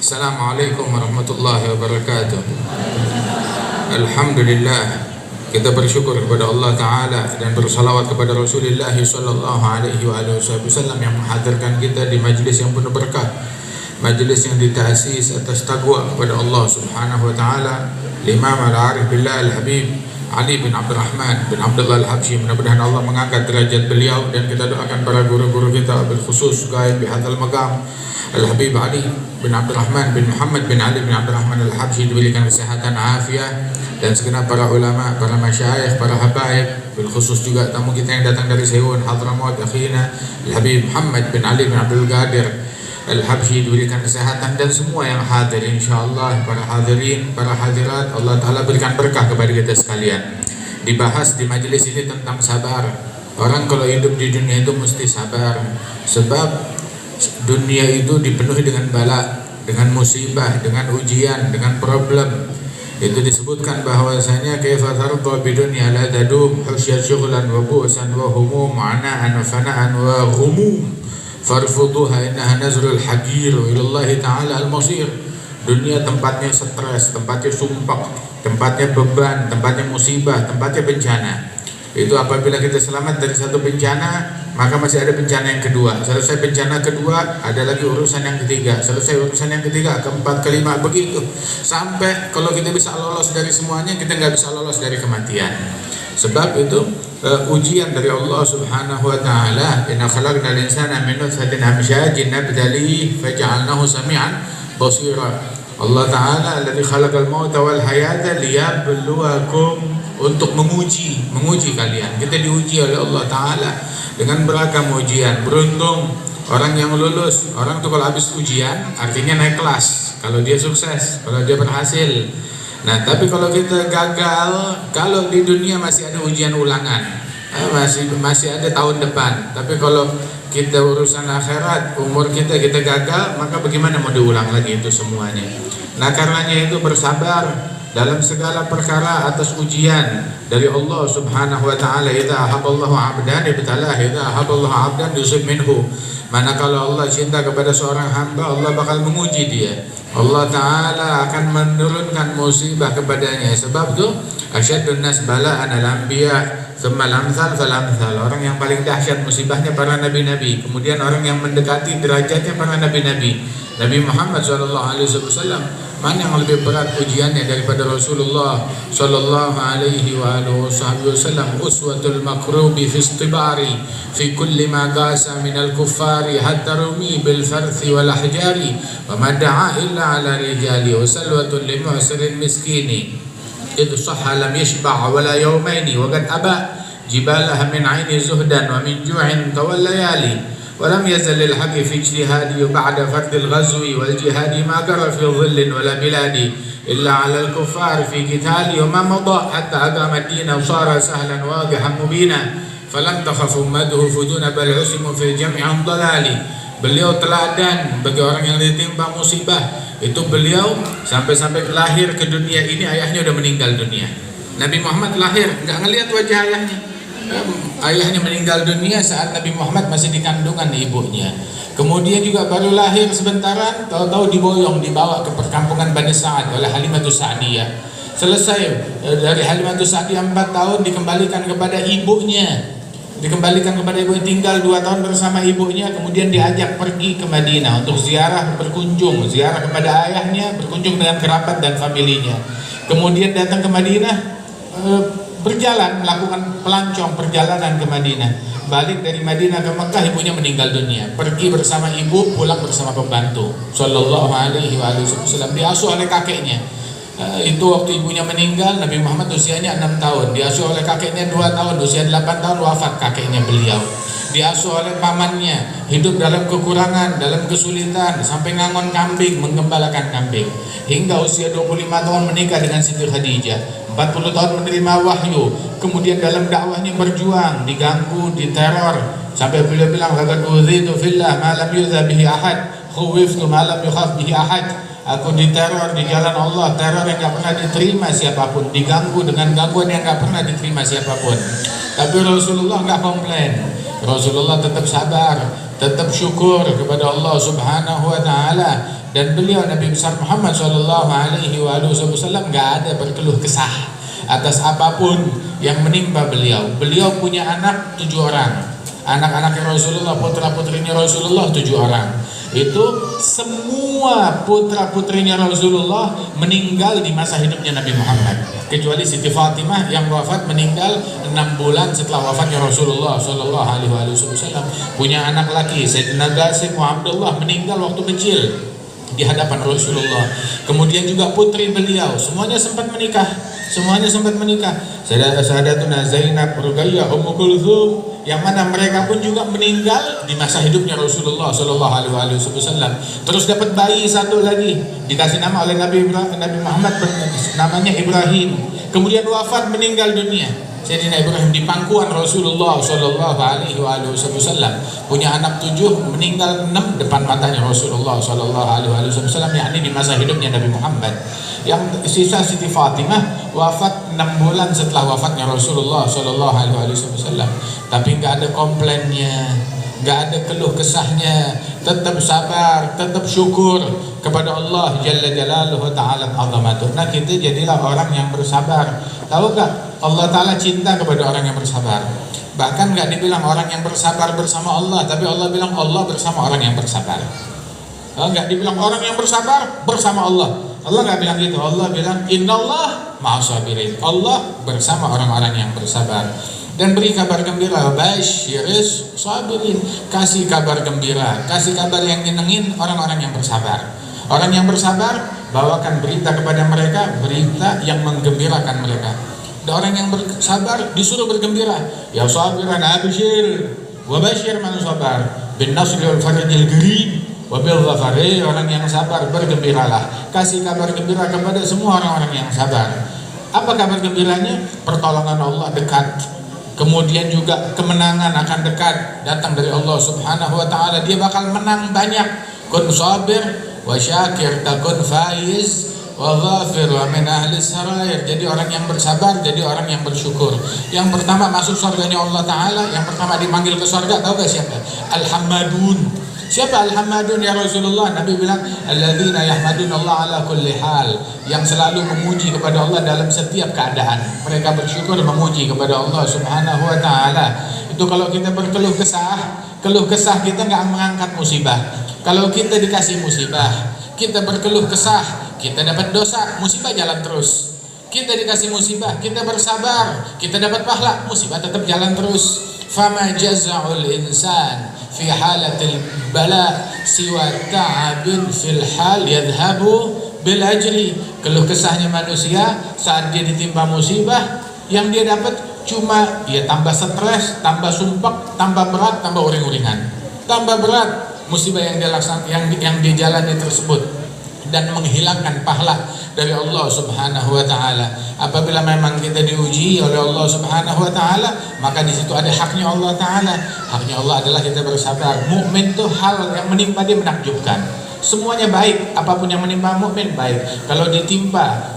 Assalamualaikum warahmatullahi wabarakatuh. Alhamdulillah, kita bersyukur kepada Allah Ta'ala dan bersalawat kepada Rasulullah Sallallahu Alaihi Wasallam yang menghadirkan kita di majlis yang penuh berkah, majlis yang ditasis atas takwa kepada Allah Subhanahu Wa Ta'ala. Imam Al-Arif Billah Al-Habib Ali bin Abdul Rahman bin Abdullah Al-Habsyi, mudah-mudahan Allah mengangkat derajat beliau, dan kita doakan para guru-guru kita bil khusus gaib bihadzal maqam Al-Habib Ali bin Abdul Rahman bin Muhammad bin Ali bin Abdul Rahman Al-Habsyi diberikan kesehatan, afiat, dan segenap para ulama, para masyayikh, para habaib, bil khusus juga tamu kita yang datang dari Sehun Hadramaut, akhina Al-Habib Muhammad bin Ali bin Abdul Qadir Al-Habsyi diberikan kesehatan, dan semua yang hadir insyaallah, para hadirin, para hadirat, Allah Ta'ala berikan berkah kepada kita sekalian. Dibahas di majelis ini tentang sabar. Orang kalau hidup di dunia itu mesti sabar, sebab dunia itu dipenuhi dengan bala, dengan musibah, dengan ujian, dengan problem. Itu disebutkan bahwasanya kaifa tarda bidunya la tadum husyat syughlan wa bu'san wa humum ana'an wa fana'an wa ghumum farfuduha innaha nazrul hagir ilallahi ta'ala al-masir. Dunia tempatnya stres, tempatnya sumpah, tempatnya beban, tempatnya musibah, tempatnya bencana. Itu apabila kita selamat dari satu bencana, maka masih ada bencana yang kedua. Selesai bencana kedua, ada lagi urusan yang ketiga. Selesai urusan yang ketiga, keempat, kelima, begitu. Sampai kalau kita bisa lolos dari semuanya, kita nggak bisa lolos dari kematian. Sebab itu ujian dari Allah Subhanahu Wa Ta'ala. Inna khalaqnal insana min nutfatin amsyajin nabtalihi faj'alnahu sami'an basira. Allah Ta'ala alladzi khalaqal mauta wal hayata liyabluwakum, untuk menguji kalian. Kita diuji oleh Allah Ta'ala dengan beragam ujian. Beruntung orang yang lulus. Orang itu kalau habis ujian artinya naik kelas, kalau dia sukses, kalau dia berhasil. Nah, tapi kalau kita gagal, kalau di dunia masih ada ujian ulangan, masih ada tahun depan. Tapi kalau kita urusan akhirat, umur kita gagal, maka bagaimana mau diulang lagi itu semuanya. Nah, karenanya itu bersabar dalam segala perkara atas ujian dari Allah Subhanahu Wa Ta'ala. Idza haballahu 'abdan ibtalah, idza haballahu 'abdan yusib minhu. Manakala Allah cinta kepada seorang hamba, Allah bakal menguji dia. Allah Ta'ala akan menurunkan musibah kepadanya. Sebab itu asyadun nas bala'an al-anbiya thumma al-amthal fal-amthal. Orang yang paling dahsyat musibahnya para nabi-nabi, kemudian orang yang mendekati derajatnya para nabi-nabi. Nabi Muhammad SAW, mana yang lebih berat ujiannya daripada Rasulullah sallallahu alaihi wasallam? Uswatul makrubi fi istibari fi kulli ma qasa min al-kuffari hatta rumi bil farthi wal ahjari wa ma da'a illa ala rijali wa salwatun li mu'sirin miskini idh sahha lam yashba' wala yawmaini wa qad aba jibalaha min 'aini zuhdan wa min ju'in tawallayali. ولم يزل الحق في اجتهادي بعد فرد الغزو والجهاد ما جرى في ظل ولا بلاد إلا على الكفار في قتالي وما مضى حتى أقام الدين وصار سهلا واضحا مبينا فلم تخف أمته فدون بل عصموا في الجمع عن ضلالي. Beliau teladan bagi orang yang ditimpa musibah. Itu beliau sampai lahir ke dunia ini, ayahnya udah meninggal dunia. Nabi Muhammad lahir nggak ngelihat wajah ayahnya. Ayahnya meninggal dunia saat Nabi Muhammad masih di kandungan ibunya. Kemudian juga baru lahir sebentaran, tahu-tahu dibawa ke perkampungan Bani Sa'ad oleh Halimatus Sa'diyah. Selesai dari Halimatus Sa'diyah 4 tahun dikembalikan kepada ibunya. Tinggal 2 tahun bersama ibunya, kemudian diajak pergi ke Madinah untuk ziarah kepada ayahnya, berkunjung dengan kerabat dan familinya. Kemudian datang ke Madinah, berjalan, melakukan pelancong perjalanan ke Madinah. Balik dari Madinah ke Mekah, ibunya meninggal dunia. Pergi bersama ibu, pulang bersama pembantu. Sallallahu alaihi wasallam. Diasuh oleh kakeknya. Itu waktu ibunya meninggal, Nabi Muhammad usianya 6 tahun. Diasuh oleh kakeknya 2 tahun, usia 8 tahun wafat kakeknya beliau. Diasuh oleh pamannya, hidup dalam kekurangan, dalam kesulitan, sampai ngangon kambing, menggembalakan kambing. Hingga usia 25 tahun menikah dengan Siti Khadijah. 40 tahun menerima wahyu. Kemudian dalam dakwahnya berjuang, diganggu, diteror, sampai beliau bilang, laqad udhitu fillah ma lam yudha bihi ahad, khuwiftu ma lam yukhaf bihi ahad. Aku diteror di jalan Allah, teror yang gak pernah diterima siapapun, diganggu dengan gangguan yang gak pernah diterima siapapun. Tapi Rasulullah gak komplain. Rasulullah tetap sabar, tetap syukur kepada Allah Subhanahu wa Ta'ala. dan beliau Nabi besar Muhammad sallallahu alaihi wasallam nggak ada berkeluh kesah atas apapun yang menimpa beliau. Beliau punya anak 7 orang, anak-anaknya Rasulullah, putra-putrinya Rasulullah 7 orang. Itu semua putra-putrinya Rasulullah meninggal di masa hidupnya Nabi Muhammad, kecuali Siti Fatimah yang wafat meninggal 6 bulan setelah wafatnya Rasulullah sallallahu alaihi wasallam. Punya anak laki Sayyidina Qasim wa Abdullah meninggal waktu kecil di hadapan Rasulullah. Kemudian juga putri beliau semuanya sempat menikah. Sayyidatuna Zainab, Ruqayyah, Ummu Kulthum, yang mana mereka pun juga meninggal di masa hidupnya Rasulullah sallallahu alaihi wasallam. Terus dapat bayi satu lagi, dikasih nama oleh Nabi Muhammad, namanya Ibrahim. Kemudian wafat, meninggal dunia. Sayyidina Ibrahim di pangkuan Rasulullah sallallahu alaihi wasallam, punya anak 7, meninggal 6 depan matanya Rasulullah sallallahu alaihi wasallam, yakni di masa hidupnya Nabi Muhammad. Yang sisa Siti Fatimah wafat 6 bulan setelah wafatnya Rasulullah sallallahu alaihi wasallam. Tapi nggak ada komplainnya, nggak ada keluh kesahnya, tetap sabar, tetap syukur kepada Allah Jalla Jalaluhu Ta'ala Azamatuh. Nah, kita jadilah orang yang bersabar. Tahu gak, Allah Ta'ala cinta kepada orang yang bersabar. Bahkan gak dibilang orang yang bersabar bersama Allah, tapi Allah bilang Allah bersama orang yang bersabar. Gak dibilang orang yang bersabar bersama Allah. Allah gak bilang gitu. Allah bilang Innallah ma'asabirin. Allah bersama orang-orang yang bersabar. Dan beri kabar gembira, basyiris sabirin, kasih kabar gembira, kasih kabar yang nyenengin orang-orang yang bersabar. Orang yang bersabar, bawakan berita kepada mereka, berita yang menggembirakan mereka. Dan orang yang bersabar disuruh bergembira. Ya sabiran abshir wa basyir man sabar bin nasri wal farajil gharib wa bil dhafari. Orang yang sabar bergembiralah, kasih kabar gembira kepada semua orang-orang yang sabar. Apa kabar gembiranya? Pertolongan Allah dekat. Kemudian juga kemenangan akan dekat, datang dari Allah Subhanahu wa taala. Dia bakal menang banyak. Kun sabir wa syakir takun faiz wa dhafir wa min ahli sarair. Jadi orang yang bersabar, jadi orang yang bersyukur. Yang pertama masuk surganya Allah Ta'ala, yang pertama dipanggil ke surga, tahu gak siapa? Al-Hammadun. Siapa Al-Hammadun ya Rasulullah? Nabi bilang alladzina yahmadun Allah ala kulli hal, yang selalu memuji kepada Allah dalam setiap keadaan. Mereka bersyukur memuji kepada Allah Subhanahu wa Ta'ala. Itu kalau kita berkeluh kesah, keluh kesah kita gak mengangkat musibah. Kalau kita dikasih musibah, kita berkeluh kesah, kita dapat dosa, musibah jalan terus. Kita dikasih musibah, kita bersabar, kita dapat pahala, musibah tetap jalan terus. Fama jaza'ul insan fi halatil bala siwa ta'abin fil hal yadhhabu bil ajri. Keluh kesahnya manusia saat dia ditimpa musibah, yang dia dapat cuma ya tambah stres, tambah sumpek, tambah berat, tambah uring-uringan, tambah berat musibah yang dia yang dia jalani tersebut, dan menghilangkan pahala dari Allah Subhanahu wa taala. Apabila memang kita diuji oleh Allah Subhanahu wa taala, maka di situ ada haknya Allah taala. Haknya Allah adalah kita bersabar. Mukmin tuh hal yang menimpa dia menakjubkan. Semuanya baik, apapun yang menimpa mukmin baik. Kalau ditimpa